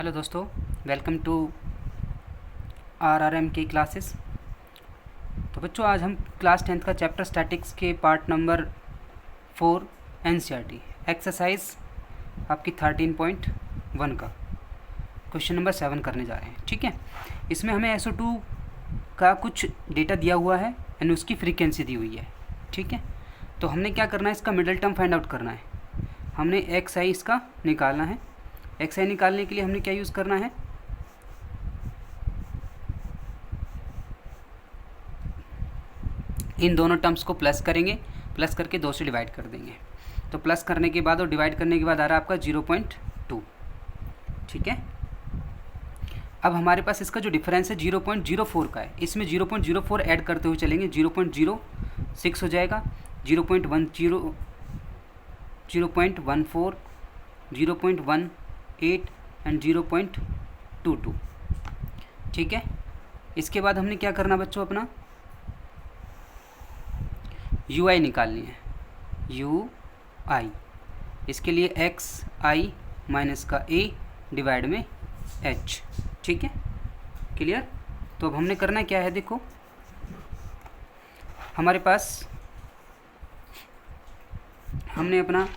Hello दोस्तों, welcome to RRM की classes. तो बच्चों, आज हम क्लास 10th का चैप्टर स्टैटिक्स के पार्ट नंबर 4 एनसीईआरटी एक्सरसाइज आपकी 13.1 का क्वेश्चन नंबर 7 करने जा रहे हैं। ठीक है, इसमें हमें SO2 का कुछ डेटा दिया हुआ है एंड उसकी फ्रीक्वेंसी दी हुई है। ठीक है, तो हमने क्या करना है, इसका मिडल टर्म फाइंड आउट करना है। हमने एक्स आई इसका निकालना है। एक्स आई निकालने के लिए हमने क्या यूज़ करना है, इन दोनों टर्म्स को प्लस करेंगे, प्लस करके 2 से डिवाइड कर देंगे। तो प्लस करने के बाद और डिवाइड करने के बाद आ रहा है आपका 0.2। ठीक है, अब हमारे पास इसका जो डिफरेंस है 0.04 का है, इसमें 0.04 ऐड करते हुए चलेंगे, 0.06 हो जाएगा, 0.10, 0.14, 0.18 एंड 0.22। ठीक है, इसके बाद हमने क्या करना बच्चों, अपना यू आई निकालनी है। यू आई, इसके लिए एक्स आई माइनस का ए डिवाइड में एच। ठीक है, क्लियर। तो अब हमने करना क्या है, देखो हमारे पास हमने अपना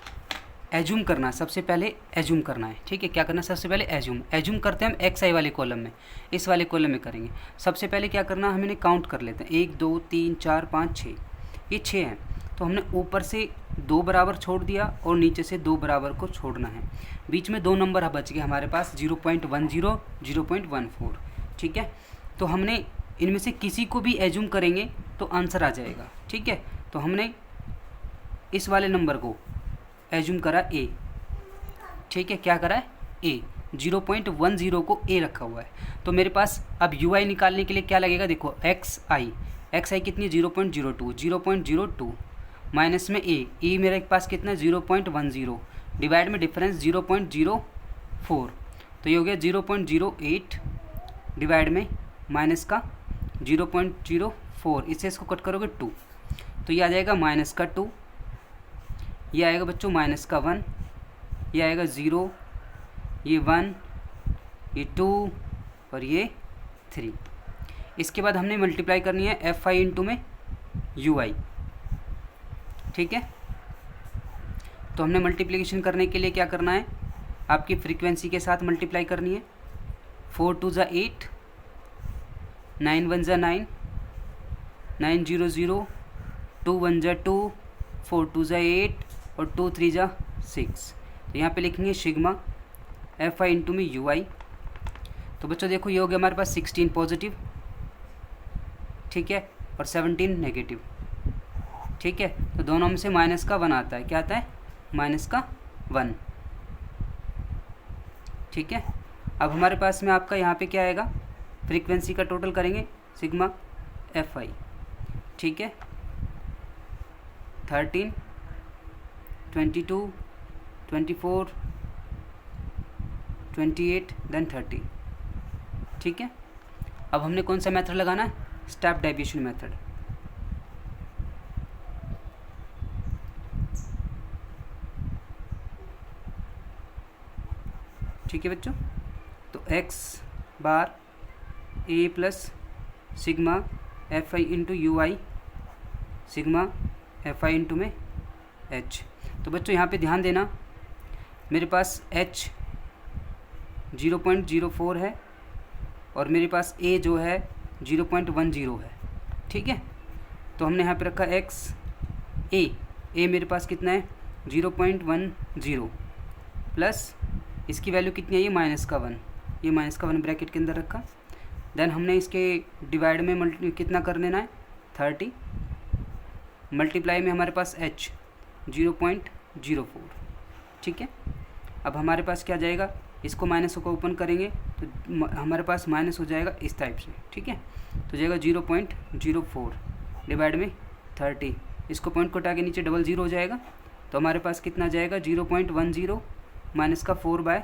एज्यूम करना है, सबसे पहले एज्यूम करना है। ठीक है, क्या करना है, सबसे पहले एज्यूम करते हैं हम एक्स आई वाले कॉलम में, इस वाले कॉलम में करेंगे। सबसे पहले क्या करना है, हमने काउंट कर लेते हैं, 1 2 3 4 5 6, ये 6 हैं। तो हमने ऊपर से 2 बराबर छोड़ दिया और नीचे से 2 बराबर को छोड़ना है। बीच में 2 नंबर बच गए हमारे पास, 0.10, 0.14। ठीक है, तो हमने इनमें से किसी को भी एज्यूम करेंगे तो आंसर आ जाएगा। ठीक है, तो हमने इस वाले नंबर को एज्यूम करा ए। ठीक है, क्या करा है, ए। 0.10 को ए रखा हुआ है। तो मेरे पास अब यू आई निकालने के लिए क्या लगेगा, देखो एक्स आई कितनी, 0.02 माइनस में ए मेरे पास कितना है, 0.10 डिवाइड में डिफरेंस 0.04, तो ये हो गया 0.08 डिवाइड में माइनस का 0.04, इससे इसको कट करोगे 2, तो ये आ जाएगा माइनस का 2, ये आएगा बच्चों माइनस का 1, ये आएगा 0, ये 1, ये 2 और ये 3। इसके बाद हमने मल्टीप्लाई करनी है एफ आई इंटू में यू आई। ठीक है, तो हमने मल्टीप्लिकेशन करने के लिए क्या करना है, आपकी फ्रीक्वेंसी के साथ मल्टीप्लाई करनी है। 4 2 ज़ा 8, 9 1 ज़ा 9, 9 0 0, 2 1 ज़ा 2, 4 2 ज़ा 8 और 2 3 ज़ा 6। तो यहाँ पे लिखेंगे सिग्मा एफ आई इंटू में यू आई। तो बच्चों देखो, ये हो गया हमारे पास 16 पॉजिटिव, ठीक है, और 17 नेगेटिव। ठीक है, तो दोनों में से माइनस का 1 आता है, क्या आता है, माइनस का 1। ठीक है, अब हमारे पास में आपका यहाँ पे क्या आएगा, फ्रीक्वेंसी का टोटल करेंगे, सिग्मा एफ आई। ठीक है, 13, 22, 24, 28 देन 30। ठीक है, अब हमने कौन सा मेथड लगाना है, स्टेप डेविएशन मेथड। ठीक है बच्चों, तो x bar A plus sigma F I into you I, sigma F I into में एच। तो बच्चों यहाँ पे ध्यान देना, मेरे पास एच 0.04 है और मेरे पास ए जो है 0.10 है। ठीक है, तो हमने यहाँ पे रखा एक्स ए मेरे पास कितना है, 0.10 प्लस इसकी वैल्यू कितनी है, ये माइनस का 1, ये माइनस का 1 ब्रैकेट के अंदर रखा। देन हमने इसके डिवाइड में कितना कर देना है, 30, मल्टीप्लाई में हमारे पास एच 0.04। ठीक है, अब हमारे पास क्या जाएगा, इसको माइनस को ओपन करेंगे तो हमारे पास माइनस हो जाएगा इस टाइप से। ठीक है, तो जाएगा 0.04 डिवाइड में 30, इसको पॉइंट को हटा के नीचे 00 हो जाएगा। तो हमारे पास कितना जाएगा, 0.10 माइनस का 4/।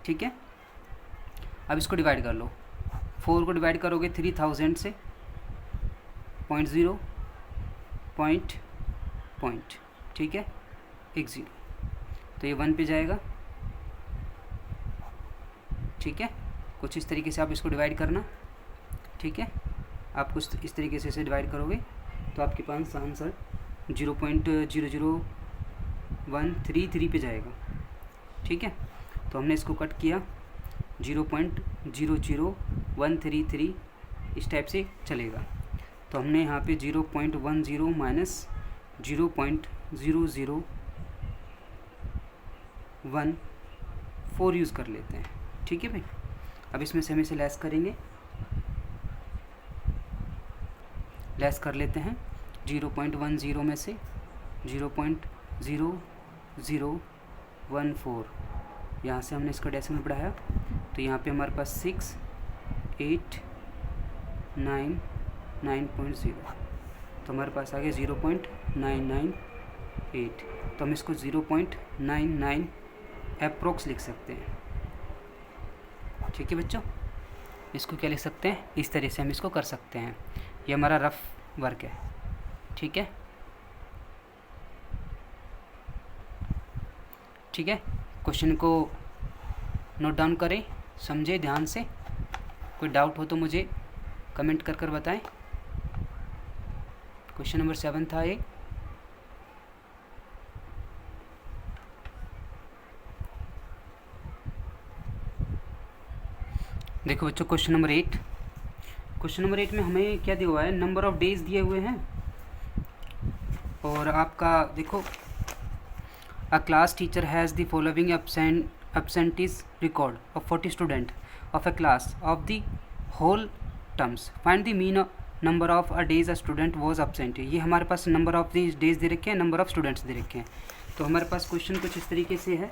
ठीक है, अब इसको डिवाइड कर लो, 4 को डिवाइड करोगे 3000 से, 0.0 पॉइंट, ठीक है, 10, तो ये 1 पे जाएगा, ठीक है, कुछ इस तरीके से आप इसको डिवाइड करना। ठीक है, आप कुछ इस तरीके से इसे डिवाइड करोगे तो आपके पास आंसर 0.00133 पे जाएगा। ठीक है, तो हमने इसको कट किया 0.00133 इस टाइप से चलेगा। तो हमने यहाँ पे 0.10 माइनस 0.00114 यूज़ कर लेते हैं। ठीक है भाई, अब इसमें से हम इसे लेस करेंगे, लेस कर लेते हैं 0.10 में से 0.0014, यहाँ से हमने इसका डेसिमल बढ़ाया तो यहाँ पे हमारे पास 6899.0, तो हमारे पास आ गया 0.998। तो हम इसको 0.99 अप्रोक्स लिख सकते हैं। ठीक है बच्चों, इसको क्या लिख सकते हैं, इस तरह से हम इसको कर सकते हैं। ये हमारा रफ वर्क है। ठीक है, ठीक है, क्वेश्चन को नोट डाउन करें, समझे ध्यान से। कोई डाउट हो तो मुझे कमेंट कर कर बताएं। क्वेश्चन नंबर 7 था ये। देखो बच्चों, क्वेश्चन नंबर 8। क्वेश्चन नंबर 8 में हमें क्या दिया हुआ है, नंबर ऑफ डेज दिए हुए हैं। और आपका देखो, अ class teacher has the following absentees record of 40 student of a class of the whole terms. Find the mean number of a days a student was absent. ये हमारे पास नंबर ऑफ दी डेज दे रखे हैं, number of students they रखे हैं। तो हमारे पास क्वेश्चन कुछ इस तरीके से है,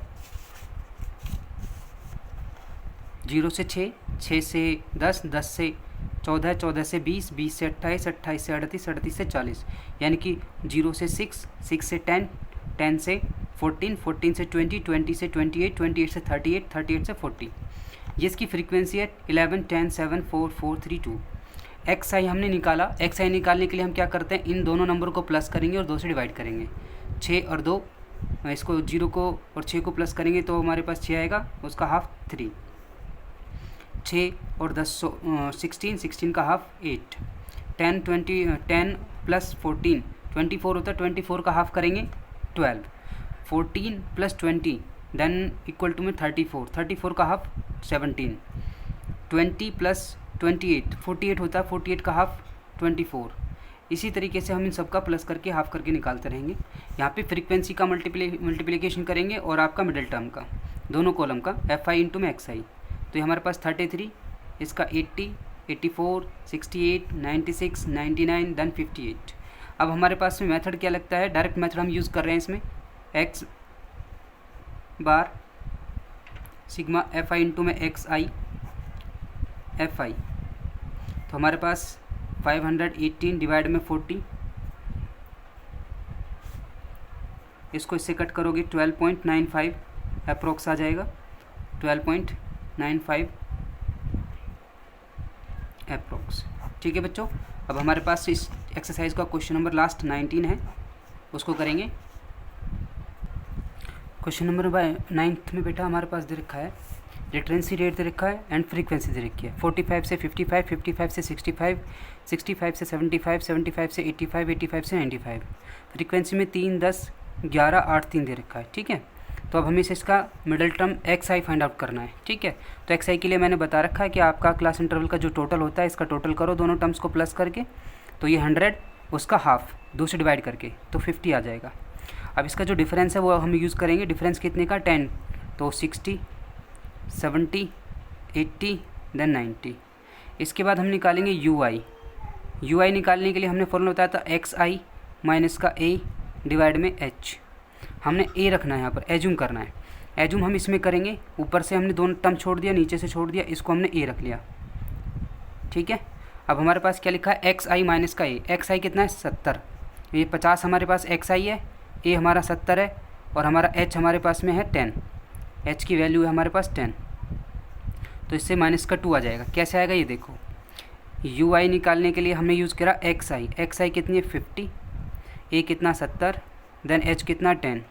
0 से 6, 6 से 10, 10 से 14, 14 से 20, 20 से 28, 28 से 38, 38 से 40, यानी कि 0 से 6, 6 से 10, 10 से 14, 14 से 20, 20 से 28, 28 से 38, 38 से 40। ये इसकी फ्रीक्वेंसी है 11, 10, 7, 4, 4, 3, 2। एक्स आई हमने निकाला। एक्स आई निकालने के लिए हम क्या करते हैं, इन दोनों नंबर को प्लस करेंगे और 2 से डिवाइड करेंगे। 6 और 2, इसको 0 को और 6 को प्लस करेंगे तो हमारे पास 6 आएगा, उसका हाफ 3। 6 और 10 16, 16 का हाफ 8। 10 प्लस 14 24 होता है, 24 का हाफ करेंगे 12। 14 प्लस 20 देन इक्वल टू में 34, 34 का हाफ 17। 20 प्लस 28 48 होता है, 48 का हाफ 24। इसी तरीके से हम इन सब का प्लस करके हाफ करके निकालते रहेंगे। यहाँ पे फ्रीक्वेंसी का मल्टीप्लिकेशन करेंगे और आपका मिडिल टर्म का, दोनों कॉलम का एफ आई इंटू में एक्स आई। तो ये हमारे पास 33, इसका 80, 84, 68, 96, 99 देन 58। अब हमारे पास में मेथड क्या लगता है, डायरेक्ट मेथड हम यूज़ कर रहे हैं इसमें, x bar sigma F I into में एक्स आई एफ आई। तो हमारे पास 518 डिवाइड में 40, इसको इससे कट करोगे 12.95 अप्रोक्स आ जाएगा, 12.95 अप्रोक्स। ठीक है बच्चों, अब हमारे पास इस एक्सरसाइज का क्वेश्चन नंबर लास्ट 19 है, उसको करेंगे। क्वेश्चन नंबर 9 में बेटा हमारे पास दे रखा है, लिटरेंसी रेट दे रखा है एंड फ्रीक्वेंसी दे रखी है। 45 से 55, 55 से 65, 65 से 75, 75 से 85, 85 से 95। फ्रीक्वेंसी में 3, 10, 11, 8, 3 दे रखा है। ठीक है, तो अब हमें इसका middle term x I find out करना है। ठीक है, तो एक्स आई के लिए मैंने बता रखा है कि आपका क्लास इंटरवल का जो टोटल होता है, इसका टोटल करो दोनों टर्म्स को प्लस करके, तो ये 100, उसका हाफ 2 से डिवाइड करके तो 50 आ जाएगा। अब इसका जो डिफरेंस है वो हम यूज़ करेंगे, डिफरेंस कितने का 10, तो 60, 70, 80 देन 90। इसके बाद हम निकालेंगे यू आई। यू आई निकालने के लिए हमने फॉर्मूला बताया था एक्स आई माइनस का ए डिवाइड में एच। हमने ए रखना है यहाँ पर, एज्यूम करना है। एज्यूम हम इसमें करेंगे, ऊपर से हमने दोनों टर्म छोड़ दिया, नीचे से छोड़ दिया, इसको हमने ए रख लिया। ठीक है, अब हमारे पास क्या लिखा है, एक्स आई माइनस का ए। एक्स आई कितना है 70, ये 50 हमारे पास एक्स आई है, ए हमारा 70 है और हमारा एच हमारे पास में है 10। एच की वैल्यू है हमारे पास 10, तो इससे माइनस का 2 आ जाएगा। कैसे आएगा ये देखो, यू आई निकालने के लिए हमने यूज़ करा एक्स आई। एक्स आई कितनी है 50, ए कितना 70, देन एच कितना 10,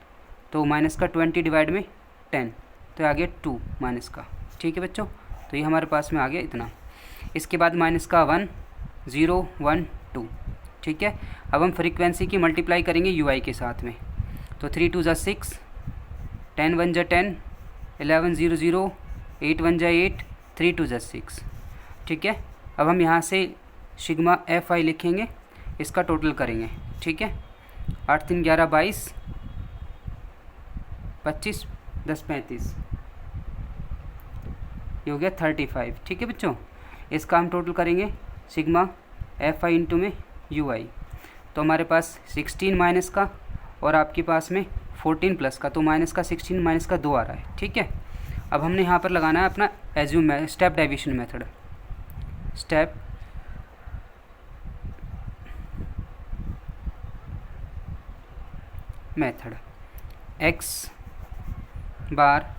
तो माइनस का 20 डिवाइड में 10, तो आ गया 2 माइनस का। ठीक है बच्चों, तो ये हमारे पास में आ गया इतना। इसके बाद माइनस का 1 0 1 2, ठीक है। अब हम फ्रीक्वेंसी की मल्टीप्लाई करेंगे UI के साथ में। तो 3 2 = 6, 10 1 = 10, 11 0 0, 8 1 = 8, 3 2 = 6, ठीक है। अब हम यहाँ से सिग्मा FI लिखेंगे, इसका टोटल करेंगे, ठीक है। 8 3 11 22, 25 10 35, ये हो गया 35, ठीक है बच्चों। इसका हम टोटल करेंगे सिग्मा FI इंटू में UI। तो हमारे पास 16 माइनस का और आपके पास में 14 प्लस का, तो माइनस का 16 माइनस का 2 आ रहा है, ठीक है। अब हमने यहाँ पर लगाना है अपना assume step deviation method. Step method x bar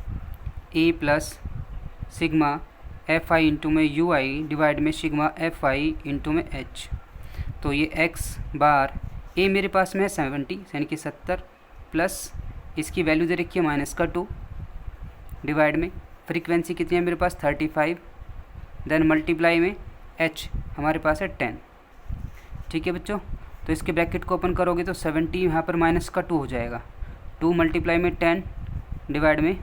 a plus sigma FI into में UI डिवाइड में सिग्मा FI इंटू में H। तो ये x बार a मेरे पास में है 70 यानी कि 70 प्लस इसकी वैल्यू दे रखी है माइनस का 2 डिवाइड में फ्रीक्वेंसी कितनी है मेरे पास 35, देन मल्टीप्लाई में h हमारे पास है 10, ठीक है बच्चों। तो इसके ब्रैकेट को ओपन करोगे तो 70 यहाँ पर माइनस का 2 हो जाएगा, 2 मल्टीप्लाई में 10 डिवाइड में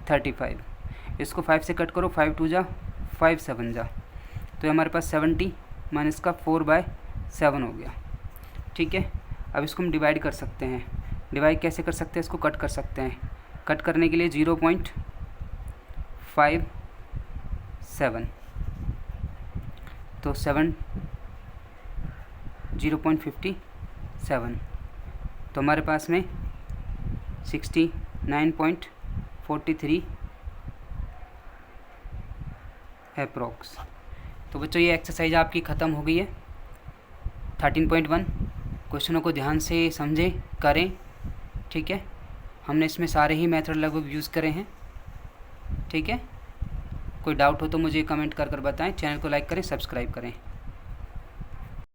35, इसको 5 से कट करो, 5 2 = 5 7 = तो हमारे पास 70 माइनस का 4/7 हो गया, ठीक है। अब इसको हम डिवाइड कर सकते हैं। डिवाइड कैसे कर सकते हैं, इसको कट कर सकते हैं। कट करने के लिए 0.57, तो 0.57, तो हमारे पास में 69.43 अप्रोक्स। तो बच्चों ये एक्सरसाइज आपकी ख़त्म हो गई है 13.1। क्वेश्चनों को ध्यान से समझें, करें, ठीक है। हमने इसमें सारे ही मेथड लगभग यूज़ करे हैं, ठीक है। कोई डाउट हो तो मुझे कमेंट कर बताएं। चैनल को लाइक करें, सब्सक्राइब करें।